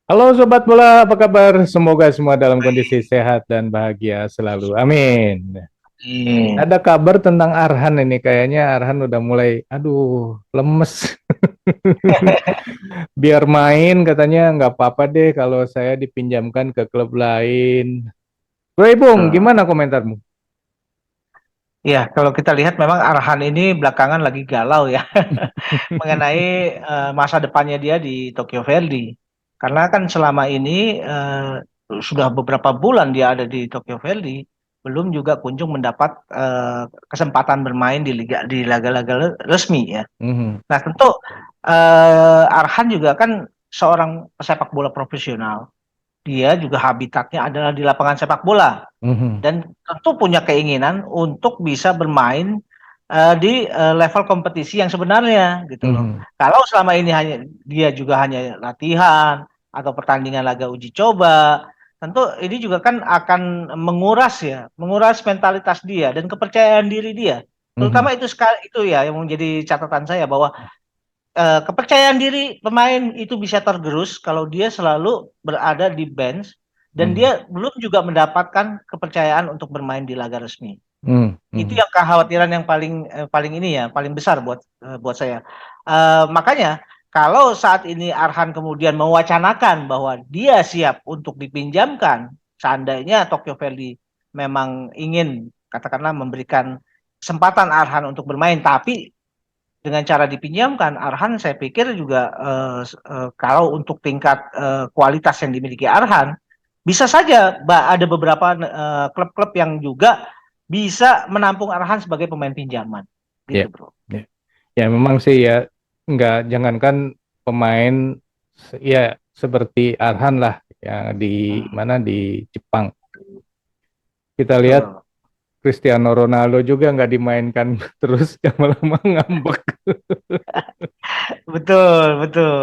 Halo Sobat Bola, apa kabar? Semoga semua dalam kondisi sehat dan bahagia selalu. Amin. Hmm. Ada kabar tentang Arhan ini, kayaknya Arhan udah mulai, lemes. Biar main katanya nggak apa-apa deh kalau saya dipinjamkan ke klub lain. Bro Bung, Betul. gimana komentarmu? Ya, kalau kita lihat memang Arhan ini belakangan lagi galau ya mengenai masa depannya dia di Tokyo Verdy. Karena kan selama ini sudah beberapa bulan dia ada di Tokyo Verdy, belum juga kunjung mendapat kesempatan bermain di laga-laga resmi ya. Mhm, Nah, tentu Arhan juga kan seorang pesepak bola profesional. Dia juga habitatnya adalah di lapangan sepak bola. mhm, Dan tentu punya keinginan untuk bisa bermain di level kompetisi yang sebenarnya gitu loh. mhm, Kalau selama ini dia juga hanya latihan atau pertandingan laga uji coba, tentu ini juga kan akan menguras mentalitas dia dan kepercayaan diri dia. mhm, Terutama itu sekali itu ya yang menjadi catatan saya bahwa kepercayaan diri pemain itu bisa tergerus kalau dia selalu berada di bench dan mhm, dia belum juga mendapatkan kepercayaan untuk bermain di laga resmi. mhm, Itu mhm. yang kekhawatiran yang paling ini ya, paling besar buat saya. Makanya kalau saat ini Arhan kemudian mewacanakan bahwa dia siap untuk dipinjamkan, seandainya Tokyo Verde memang ingin katakanlah memberikan kesempatan Arhan untuk bermain, tapi dengan cara dipinjamkan Arhan saya pikir juga kalau untuk tingkat kualitas yang dimiliki Arhan bisa saja ada beberapa klub-klub yang juga bisa menampung Arhan sebagai pemain pinjaman Ya, gitu bro. ya, ya memang sih ya, nggak jangankan pemain ya seperti Arhan lah yang di Hmm, mana di Jepang. Kita lihat betul. Cristiano Ronaldo juga nggak dimainkan terus lama-lama ngambek. Betul, betul.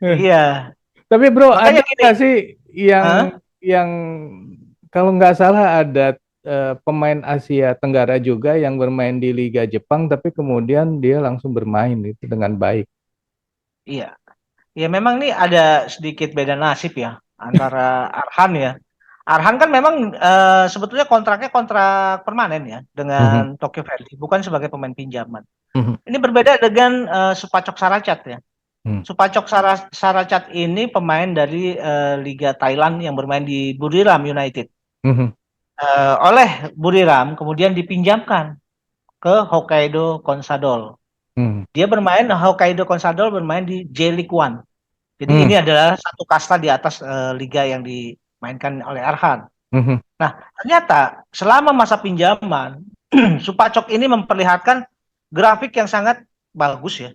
Eh, Iya, Tapi bro makanya ada gini. nggak sih yang Hah? yang kalau nggak salah ada pemain Asia Tenggara juga yang bermain di Liga Jepang tapi kemudian dia langsung bermain itu dengan baik. Iya. Ya memang nih ada sedikit beda nasib ya antara Arhan ya. Arhan kan memang sebetulnya kontraknya kontrak permanen ya Mhm, dengan Tokyo Verdy, bukan sebagai pemain pinjaman. mhm, Ini berbeda dengan Supacok Saracat ya. mhm, Saracat ini pemain dari Liga Thailand yang bermain di Buriram United. mhm, Oleh Buriram kemudian dipinjamkan ke Hokkaido Consadole. mhm, Dia bermain Hokkaido Consadole bermain di J League One. Jadi mhm, ini adalah satu kasta di atas liga yang dimainkan oleh Arhan. mhm, Nah, ternyata selama masa pinjaman, Supacok ini memperlihatkan grafik yang sangat bagus ya.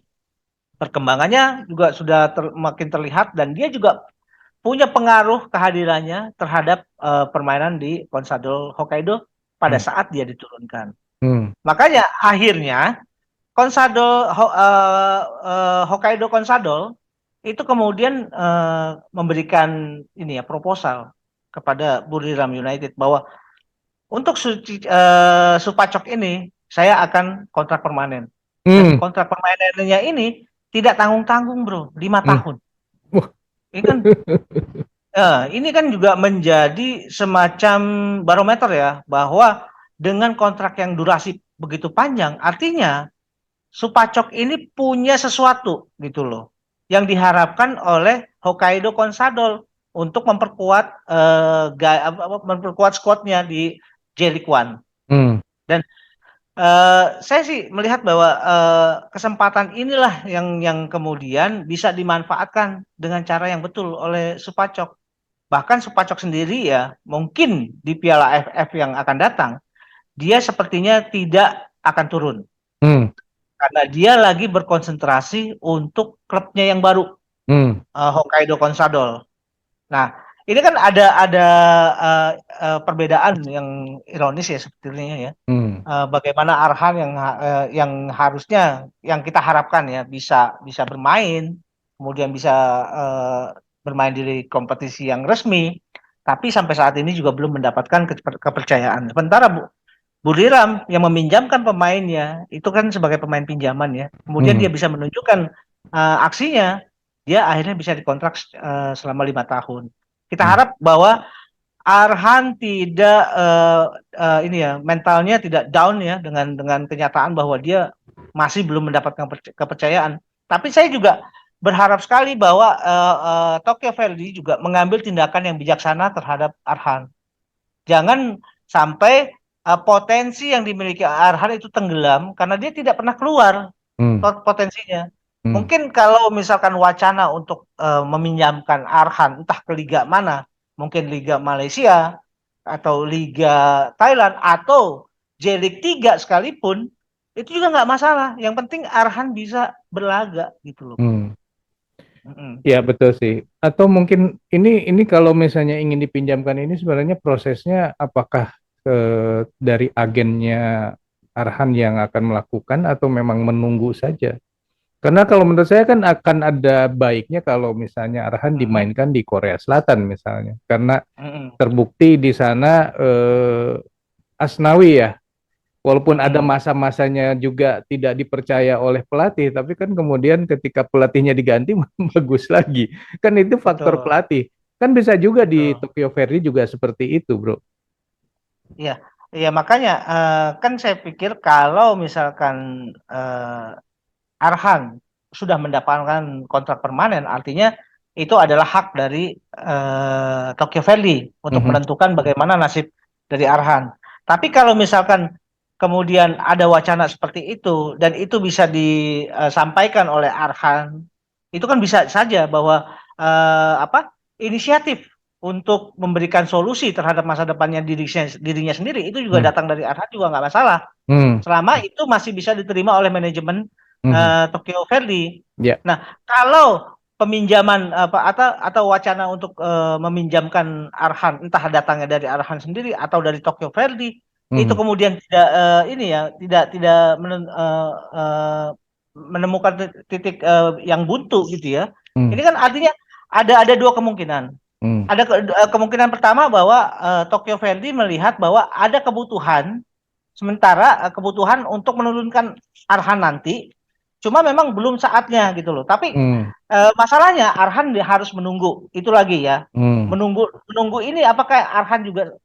Perkembangannya juga sudah makin terlihat dan dia juga punya pengaruh kehadirannya terhadap permainan di Consadole Hokkaido pada mhm, saat dia diturunkan. mhm, Makanya akhirnya Hokkaido Consadole itu kemudian memberikan ini ya proposal kepada Buriram United bahwa untuk Supacok ini saya akan kontrak permanen dan mhm, kontrak permanennya ini tidak tanggung-tanggung bro 5 tahun. Wah. Ini kan juga menjadi semacam barometer ya bahwa dengan kontrak yang durasi begitu panjang artinya Supacok ini punya sesuatu gitu loh yang diharapkan oleh Hokkaido Consadole untuk memperkuat squadnya di J League One. Mhm, Dan saya sih melihat bahwa kesempatan inilah yang kemudian bisa dimanfaatkan dengan cara yang betul oleh Supacok. Bahkan Supacok sendiri ya mungkin di Piala AFF yang akan datang dia sepertinya tidak akan turun mhm, karena dia lagi berkonsentrasi untuk klubnya yang baru, mhm, Hokkaido Consadole. Nah, ini kan ada perbedaan yang ironis ya sebetulnya ya. mhm, Bagaimana Arhan yang harusnya yang kita harapkan ya bisa bisa bermain, kemudian bisa uh, bermain di kompetisi yang resmi, tapi sampai saat ini juga belum mendapatkan kepercayaan. Sementara Buriram yang meminjamkan pemainnya itu kan sebagai pemain pinjaman ya. Kemudian dia mhm, bisa menunjukkan aksinya. dia akhirnya bisa dikontrak selama 5 tahun. Kita harap bahwa Arhan tidak ini ya, mentalnya tidak down ya dengan kenyataan bahwa dia masih belum mendapatkan kepercayaan. Tapi saya juga berharap sekali bahwa Tokyo Verde juga mengambil tindakan yang bijaksana terhadap Arhan. Jangan sampai potensi yang dimiliki Arhan itu tenggelam karena dia tidak pernah keluar Hmm. potensinya. Hmm. Mungkin kalau misalkan wacana untuk meminjamkan Arhan entah ke liga mana, mungkin liga Malaysia atau liga Thailand atau J-League 3 sekalipun, itu juga nggak masalah. Yang penting Arhan bisa berlaga gitu loh, bro. Hmm. Ya betul sih. Atau mungkin ini kalau misalnya ingin dipinjamkan ini sebenarnya prosesnya apakah dari agennya Arhan yang akan melakukan atau memang menunggu saja? Karena kalau menurut saya kan akan ada baiknya kalau misalnya Arhan Mm-mm. dimainkan di Korea Selatan misalnya. Karena Mm-mm. terbukti di sana Asnawi ya, walaupun ada Mm-mm. masa-masanya juga tidak dipercaya oleh pelatih, tapi kan kemudian ketika pelatihnya diganti bagus lagi. Kan itu faktor Betul, pelatih. Kan bisa juga di betul. Tokyo Verde juga seperti itu, Bro. Iya, iya makanya kan saya pikir kalau misalkan Arhan sudah mendapatkan kontrak permanen, artinya itu adalah hak dari Tokyo Verde untuk Mhm, menentukan bagaimana nasib dari Arhan. Tapi kalau misalkan kemudian ada wacana seperti itu dan itu bisa disampaikan oleh Arhan, itu kan bisa saja bahwa apa inisiatif untuk memberikan solusi terhadap masa depannya dirinya sendiri itu juga mhm, datang dari Arhan juga nggak masalah mhm, selama itu masih bisa diterima oleh manajemen mhm. Tokyo Verde. Ya, Nah, kalau peminjaman apa atau wacana untuk meminjamkan Arhan entah datangnya dari Arhan sendiri atau dari Tokyo Verde itu mhm, kemudian tidak ini ya tidak menemukan titik yang buntu gitu ya. mhm, Ini kan artinya ada dua kemungkinan. mhm, Ada kemungkinan pertama bahwa Tokyo Verde melihat bahwa ada kebutuhan. Sementara kebutuhan untuk menurunkan Arhan nanti, cuma memang belum saatnya gitu loh. Tapi mhm, masalahnya Arhan harus menunggu. Itu lagi ya. mhm, Menunggu menunggu ini apakah Arhan juga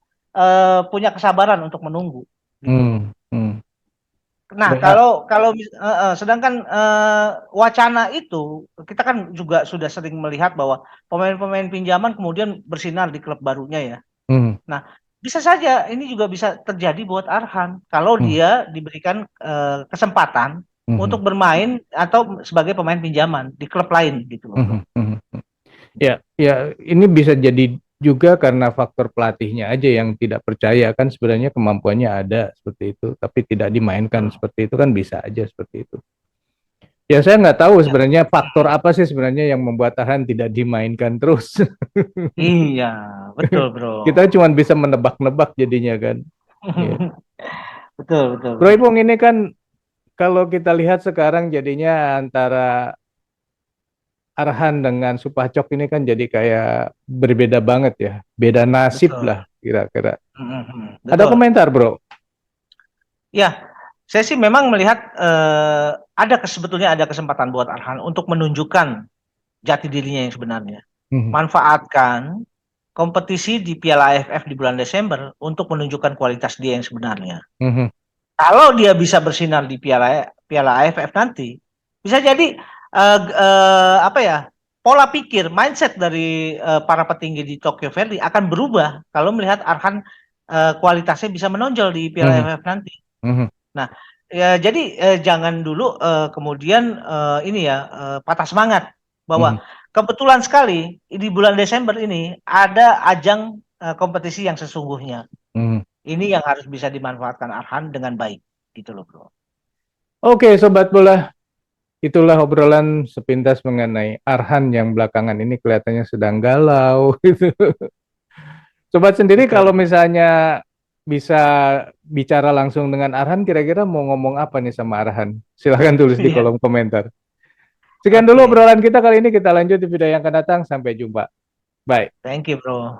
punya kesabaran untuk menunggu gitu loh. mhm, mhm. Nah, Ya, kalau sedangkan wacana itu kita kan juga sudah sering melihat bahwa pemain-pemain pinjaman kemudian bersinar di klub barunya ya. mhm, Nah, bisa saja ini juga bisa terjadi buat Arhan kalau mhm, dia diberikan kesempatan untuk mhm, bermain atau sebagai pemain pinjaman di klub lain gitu loh, Bro. mhm, mhm. Ya, ya, ini bisa jadi juga karena faktor pelatihnya aja yang tidak percaya kan sebenarnya kemampuannya ada seperti itu, tapi tidak dimainkan Betul. seperti itu kan bisa aja seperti itu. Ya saya nggak tahu Ya. sebenarnya faktor apa sih sebenarnya yang membuat Arhan tidak dimainkan terus. Iya, betul, Bro. Kita cuma bisa menebak-nebak jadinya kan. Iya. Betul, betul, Bro betul. Ipung ini kan kalau kita lihat sekarang jadinya antara Arhan dengan Supacok ini kan jadi kayak berbeda banget ya, beda nasib Betul. lah kira-kira. Ada Betul. komentar bro? Ya, saya sih memang melihat sebetulnya ada kesempatan buat Arhan untuk menunjukkan jati dirinya yang sebenarnya. Mhm, Manfaatkan kompetisi di Piala AFF di bulan Desember untuk menunjukkan kualitas dia yang sebenarnya. mhm, Kalau dia bisa bersinar di Piala AFF nanti, bisa jadi apa ya pola pikir, mindset dari para petinggi di Tokyo Verde akan berubah kalau melihat Arhan kualitasnya bisa menonjol di Piala mhm, AFF nanti. mhm, Nah, ya, jadi jangan dulu kemudian ini ya patah semangat mhm, bahwa kebetulan sekali di bulan Desember ini ada ajang kompetisi yang sesungguhnya. mhm. Ini yang harus bisa dimanfaatkan Arhan dengan baik, gitu loh, bro. Oke sobat bola, itulah obrolan sepintas mengenai Arhan yang belakangan ini kelihatannya sedang galau. Gitu. Sobat sendiri Betul, kalau betul. misalnya bisa bicara langsung dengan Arhan, kira-kira mau ngomong apa nih sama Arhan? Silahkan tulis di Iya, kolom komentar. Sekian dulu oke. obrolan kita kali ini, kita lanjut di video yang akan datang. Sampai jumpa. Bye. Thank you, bro.